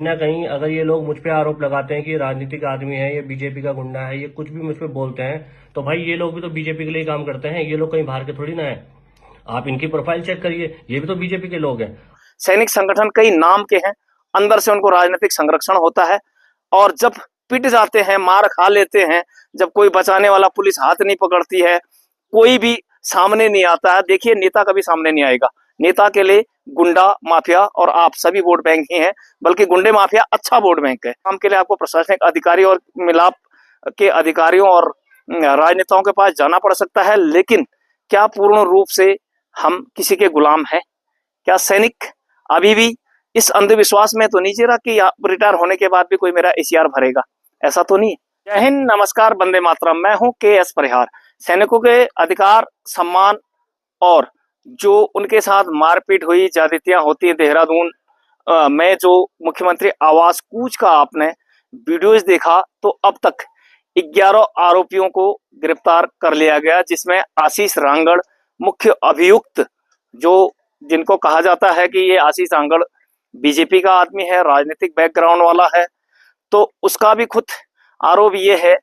ना कहीं अगर ये लोग मुझ पे आरोप लगाते हैं कि राजनीतिक आदमी है, ये बीजेपी का गुंडा है, ये कुछ भी मुझ पे बोलते हैं, तो भाई ये लोग भी तो बीजेपी के लिए काम करते हैं। ये लोग कहीं बाहर के थोड़ी ना है। आप इनकी प्रोफाइल चेक करिए, ये भी तो बीजेपी के लोग हैं। सैनिक संगठन कई नाम के हैं, अंदर से उनको राजनीतिक संरक्षण होता है, और जब पिट जाते हैं, मार खा लेते हैं, जब कोई बचाने वाला पुलिस हाथ नहीं पकड़ती है, कोई भी सामने नहीं आता है। देखिए, नेता कभी सामने नहीं आएगा। नेता के लिए गुंडा माफिया और आप सभी वोट बैंक ही हैं, बल्कि गुंडे माफिया अच्छा वोट बैंक है। काम के लिए आपको प्रशासनिक अधिकारी और मिलाप के अधिकारियों और राजनेताओं के पास जाना पड़ सकता है, लेकिन क्या पूर्ण रूप से हम किसी के गुलाम हैं? क्या सैनिक अभी भी इस अंधविश्वास में तो नहीं जी रहा कि रिटायर होने के बाद भी कोई मेरा एसीआर भरेगा? ऐसा तो नहीं है। जय हिंद, नमस्कार, वंदे मातरम। मैं हूं के.एस. परिहार। सैनिकों के अधिकार, सम्मान और जो उनके साथ मारपीट हुई, ज्यादतियां होती है देहरादून में, जो मुख्यमंत्री आवास कूच का आपने वीडियोज देखा, तो अब तक 11 आरोपियों को गिरफ्तार कर लिया गया, जिसमें आशीष रांगड़ मुख्य अभियुक्त, जो जिनको कहा जाता है कि ये आशीष रांगड़ बीजेपी का आदमी है, राजनीतिक बैकग्राउंड वाला है। तो उसका भी खुद आरोप ये है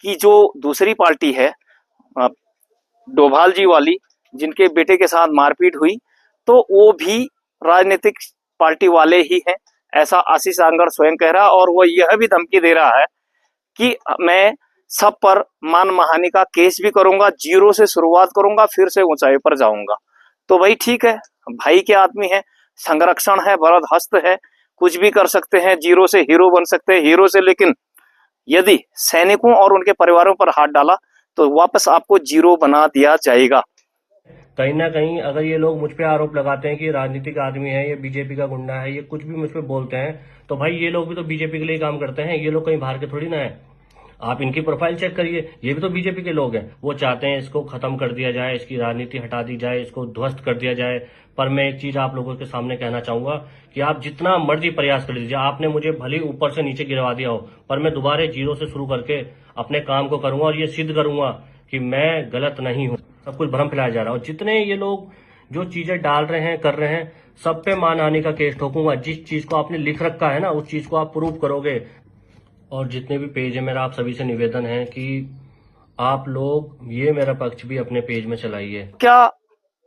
कि जो दूसरी पार्टी है डोभाल जी वाली, जिनके बेटे के साथ मारपीट हुई, तो वो भी राजनीतिक पार्टी वाले ही हैं, ऐसा आशीष रांगड़ स्वयं कह रहा, और वो यह भी धमकी दे रहा है कि मैं सब पर मानहानि का केस भी करूंगा, जीरो से शुरुआत करूंगा, फिर से ऊंचाई पर जाऊंगा। तो भाई ठीक है, भाई के आदमी है, संरक्षण है, बरद हस्त है, कुछ भी कर सकते हैं, जीरो से हीरो बन सकते हैं, हीरो से। लेकिन यदि सैनिकों और उनके परिवारों पर हाथ डाला तो वापस आपको जीरो बना दिया जाएगा। कहीं ना कहीं अगर ये लोग मुझ पे आरोप लगाते हैं कि राजनीतिक आदमी है, ये बीजेपी का गुंडा है, ये कुछ भी मुझ पे बोलते हैं, तो भाई ये लोग भी तो बीजेपी के लिए काम करते हैं। ये लोग कहीं बाहर के थोड़ी ना है। आप इनकी प्रोफाइल चेक करिए, ये भी तो बीजेपी के लोग हैं। वो चाहते हैं इसको खत्म कर दिया जाए, इसकी राजनीति हटा दी जाए, इसको ध्वस्त कर दिया जाए। पर मैं एक चीज आप लोगों के सामने कहना चाहूंगा कि आप जितना मर्जी प्रयास कर लीजिए, आपने मुझे भले ऊपर से नीचे गिरवा दिया हो, पर मैं दोबारा जीरो से शुरू करके अपने काम को करूंगा और ये सिद्ध करूंगा कि मैं गलत नहीं हूं। सब कुछ भ्रम फैलाया जा रहा है, और जितने ये लोग जो चीजें डाल रहे हैं, कर रहे हैं, सब पे मानहानि का केस ठोकूंगा। जिस चीज को आपने लिख रखा है ना, उस चीज को आप प्रूव करोगे। और जितने भी पेज है, मेरा आप सभी से निवेदन है कि आप लोग ये मेरा पक्ष भी अपने पेज में चलाइए। क्या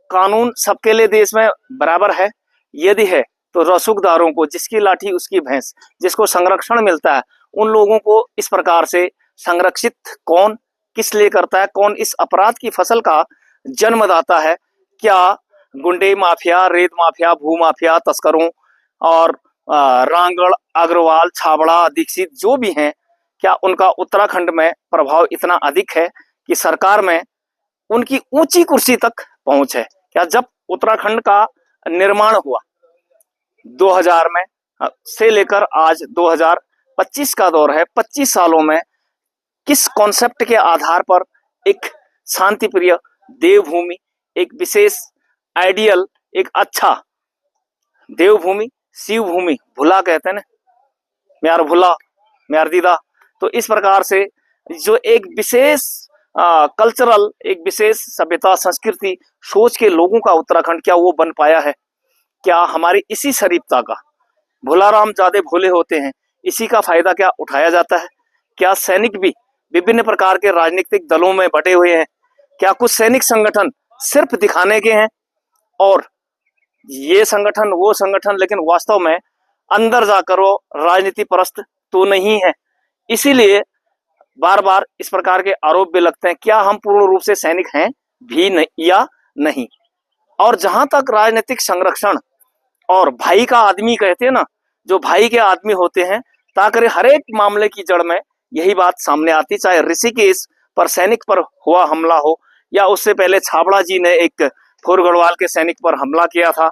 कानून सबके लिए देश में बराबर है? यदि है तो रसूखदारों को, जिसकी लाठी उसकी भैंस, जिसको संरक्षण मिलता है, उन लोगों को इस प्रकार से संरक्षित कौन किस लिए करता है? कौन इस अपराध की फसल का जन्मदाता है? क्या गुंडे माफिया, रेत माफिया, भू माफिया, तस्करों और रांगड़, अग्रवाल, छाबड़ा, दीक्षित जो भी हैं, क्या उनका उत्तराखंड में प्रभाव इतना अधिक है कि सरकार में उनकी ऊंची कुर्सी तक पहुंच है? क्या जब उत्तराखंड का निर्माण हुआ 2000 में से लेकर आज 2025 का दौर है, 25 सालों में किस कॉन्सेप्ट के आधार पर एक शांति प्रिय देवभूमि, एक विशेष आइडियल, एक अच्छा देवभूमि, शिवभूमि, भुला कहते हैं ना, म्यार भुला, म्यार दीदा, तो इस प्रकार से जो एक विशेष कल्चरल, एक विशेष सभ्यता, संस्कृति, सोच के लोगों का उत्तराखंड, क्या वो बन पाया है? क्या हमारी इसी शरीफता का, भोलाराम ज्यादा भोले होते हैं, इसी का फायदा क्या उठाया जाता है? क्या सैनिक भी विभिन्न प्रकार के राजनीतिक दलों में बटे हुए हैं? क्या कुछ सैनिक संगठन सिर्फ दिखाने के हैं और ये संगठन वो संगठन, लेकिन वास्तव में अंदर जाकर वो राजनीति परस्त तो नहीं है? इसीलिए बार बार इस प्रकार के आरोप भी लगते हैं। क्या हम पूर्ण रूप से सैनिक हैं भी नहीं या नहीं? और जहां तक राजनीतिक संरक्षण और भाई का आदमी कहते हैं ना, जो भाई के आदमी होते हैं, ताकि हर एक मामले की जड़ में यही बात सामने आती, चाहे ऋषिकेश पर सैनिक पर हुआ हमला हो, या उससे पहले छाबड़ा जी ने एक फोर गढ़वाल के सैनिक पर हमला किया था।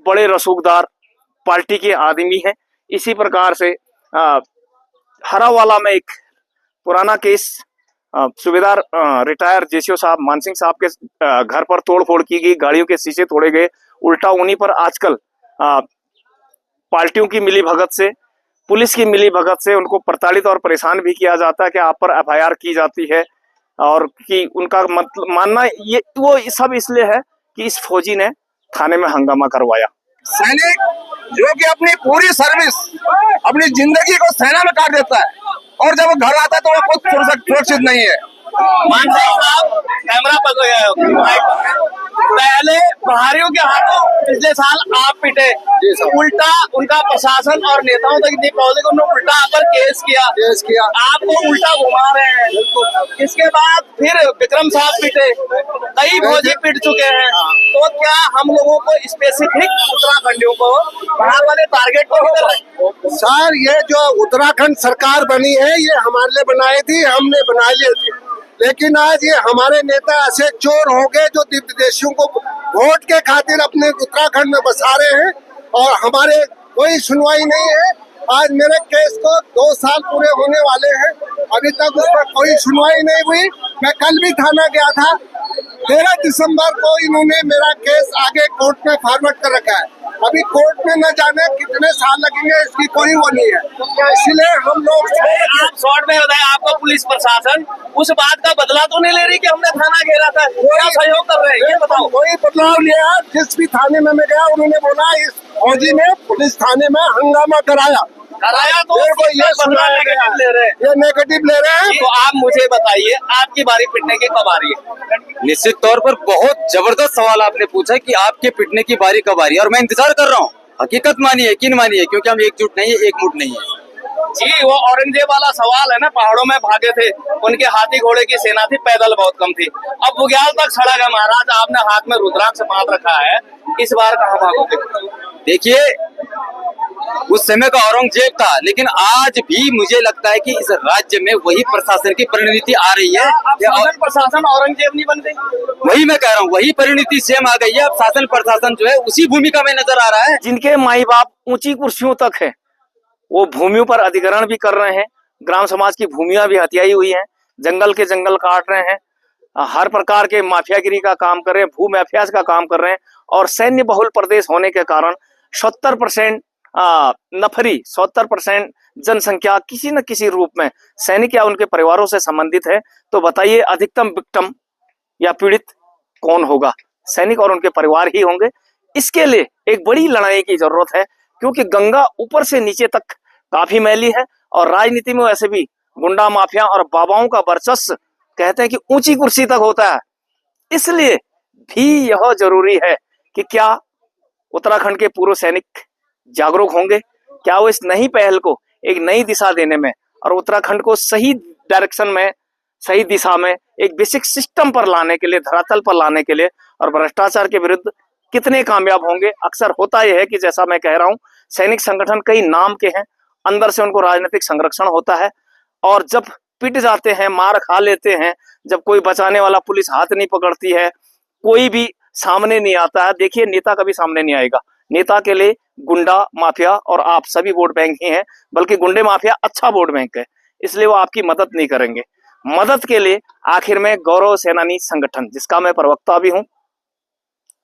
बड़े रसूखदार पार्टी के आदमी हैं। इसी प्रकार से हरावाला में एक पुराना केस, सूबेदार रिटायर जेसीओ साहब मानसिंह साहब के घर पर तोड़फोड़ की गई, गाड़ियों के शीशे तोड़े गए। उल्टा उन्हीं पर आजकल पार्टियों की मिली भगत से, पुलिस की मिली भगत से उनको प्रताड़ित और परेशान भी किया जाता है कि आप पर एफआईआर की जाती है, और कि उनका मतलब मानना ये वो सब इसलिए है कि इस फौजी ने थाने में हंगामा करवाया। सैनिक जो कि अपनी पूरी सर्विस अपनी जिंदगी को सेना में काट देता है और जब वो घर आता है तो वो खुद सुरक्षित नहीं है। मान साहब कैमरा पकड़ पहले बाहरियों के हाथों पिछले साल आप पिटे, उल्टा उनका प्रशासन और नेताओं तक नहीं पहुंचे, उन्होंने उल्टा आप पर केस किया आपको उल्टा घुमा रहे हैं। इसके बाद फिर विक्रम साहब पिटे, कई फौजी पिट चुके हैं। तो क्या हम लोगों को स्पेसिफिक उत्तराखंडियों को बाहर वाले टारगेट को कर रहे हैं? सर ये जो उत्तराखंड सरकार बनी है ये हमारे लिए बनाई थी, हमने बना लिए थे, लेकिन आज ये हमारे नेता ऐसे चोर हो गए जो विदेशियों को वोट के खातिर अपने उत्तराखंड में बसा रहे हैं और हमारे कोई सुनवाई नहीं है। आज मेरे केस को 2 साल पूरे होने वाले हैं, अभी तक उस पर कोई सुनवाई नहीं हुई। मैं कल भी थाना गया था, 13 दिसंबर को इन्होंने मेरा केस आगे कोर्ट में फॉरवर्ड कर रखा है। अभी कोर्ट में न जाने कितने साल लगेंगे इसकी कोई वो नहीं है। इसलिए हम लोग आप शॉर्ट में बताए, आपका पुलिस प्रशासन उस बात का बदला तो नहीं ले रही कि हमने थाना घेरा था, क्या सहयोग कर रहे हैं ये बताओ। कोई बदलाव लिया, जिस भी थाने में मैं गया उन्होंने बोला इस फौजी ने पुलिस थाने में हंगामा कराया तो मेरे को ये सुनाया गया, ले रहे हैं। ये नेगेटिव ले रहे हैं। तो आप मुझे बताइए आपकी बारी पिटने की कब आ रही है? निश्चित तौर पर बहुत जबरदस्त सवाल आपने पूछा कि आपके पिटने की बारी कब आ रही है, और मैं इंतजार कर रहा हूँ। हकीकत मानिए, यकीन मानिए, क्योंकि हम एकजुट नहीं है, एकमुठ नहीं है। जी, वो औरंगजेब वाला सवाल है ना, पहाड़ों में भागे थे, उनके हाथी घोड़े की सेना थी, पैदल बहुत कम थी। अब बुग्याल तक सड़क है महाराज, आपने हाथ में रुद्राक्ष बांध रखा है, इस बार कहाँ भागोगे? देखिए, उस समय का औरंगजेब था, लेकिन आज भी मुझे लगता है कि इस राज्य में वही प्रशासन की परिणति आ रही है। अब प्रशासन औरंगजेब नहीं बन गई? वही मैं कह रहा हूँ, वही परिणति सेम आ गई है। अब शासन प्रशासन जो है उसी भूमिका में नजर आ रहा है। जिनके माई बाप ऊंची कुर्सियों तक है, वो भूमियों पर अधिग्रहण भी कर रहे हैं, ग्राम समाज की भूमियां भी हथियाई हुई हैं, जंगल के जंगल काट रहे हैं, हर प्रकार के माफियागिरी का काम कर रहे हैं, भू माफिया का काम कर रहे हैं। और सैन्य बहुल प्रदेश होने के कारण 70% नफरी, 70% जनसंख्या किसी न किसी रूप में सैनिक या उनके परिवारों से संबंधित है। तो बताइए अधिकतम विक्टिम या पीड़ित कौन होगा? सैनिक और उनके परिवार ही होंगे। इसके लिए एक बड़ी लड़ाई की जरूरत है, क्योंकि गंगा ऊपर से नीचे तक काफी मैली है और राजनीति में वैसे भी गुंडा माफिया और बाबाओं का वर्चस्व कहते हैं कि ऊंची कुर्सी तक होता है। इसलिए भी यह जरूरी है कि क्या उत्तराखंड के पूर्व सैनिक जागरूक होंगे, क्या वो इस नई पहल को एक नई दिशा देने में और उत्तराखंड को सही डायरेक्शन में, सही दिशा में एक बेसिक सिस्टम पर लाने के लिए, धरातल पर लाने के लिए और भ्रष्टाचार के विरुद्ध कितने कामयाब होंगे? अक्सर होता यह है कि जैसा मैं कह रहा हूं, सैनिक संगठन कई नाम के हैं, अंदर से उनको राजनीतिक संरक्षण होता है और जब पिट जाते हैं, मार खा लेते हैं, जब कोई बचाने वाला पुलिस हाथ नहीं पकड़ती है, कोई भी सामने नहीं आता है। देखिए, नेता कभी सामने नहीं आएगा। नेता के लिए गुंडा माफिया और आप सभी वोट बैंक ही हैं, बल्कि गुंडे माफिया अच्छा वोट बैंक है, इसलिए वो आपकी मदद नहीं करेंगे। मदद के लिए आखिर में गौरव सेनानी संगठन, जिसका मैं प्रवक्ता भी हूं,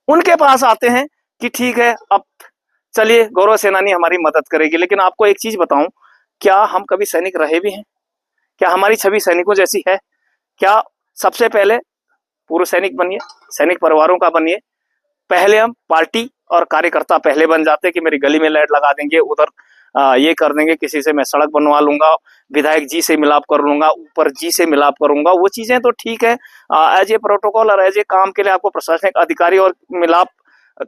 उनके पास आते हैं कि ठीक है, अब चलिए गौरव सेनानी हमारी मदद करेगी। लेकिन आपको एक चीज बताऊं, क्या हम कभी सैनिक रहे भी हैं? क्या हमारी छवि सैनिकों जैसी है? क्या सबसे पहले पूर्व सैनिक बनिए, सैनिक परिवारों का बनिए, पहले हम पार्टी और कार्यकर्ता पहले बन जाते कि मेरी गली में लाइट लगा देंगे, उधर ये कर देंगे, किसी से मैं सड़क बनवा लूंगा, विधायक जी से मिलाप कर लूंगा, ऊपर जी से मिलाप करूंगा। वो चीजें तो ठीक है, एज ए प्रोटोकॉल और एज ए काम के लिए आपको प्रशासनिक अधिकारी और मिलाप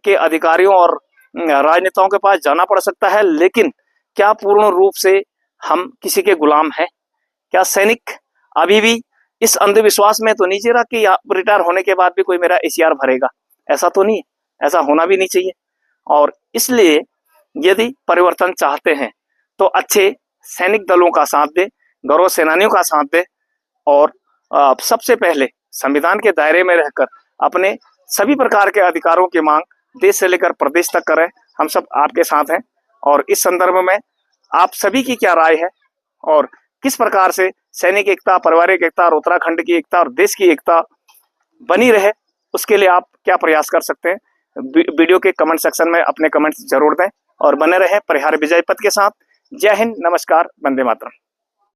के अधिकारियों और राजनेताओं के पास जाना पड़ सकता है। लेकिन क्या पूर्ण रूप से हम किसी के गुलाम हैं? क्या सैनिक अभी भी इस अंधविश्वास में तो नहीं जी रहा कि रिटायर होने के बाद भी कोई मेरा एसीआर भरेगा? ऐसा तो नहीं है, ऐसा होना भी नहीं चाहिए। और इसलिए यदि परिवर्तन चाहते हैं तो अच्छे सैनिक दलों का साथ दे, गौरव सेनानियों का साथ दे और सबसे पहले संविधान के दायरे में रहकर अपने सभी प्रकार के अधिकारों की मांग देश से लेकर प्रदेश तक करें। हम सब आपके साथ हैं। और इस संदर्भ में आप सभी की क्या राय है और किस प्रकार से सैनिक एकता, पारिवारिक एकता और उत्तराखंड की एकता और देश की एकता बनी रहे, उसके लिए आप क्या प्रयास कर सकते हैं? वीडियो के कमेंट सेक्शन में अपने कमेंट्स जरूर दें और बने रहें परिहार विजय पथ के साथ। जय हिंद, नमस्कार, वंदे मातरम।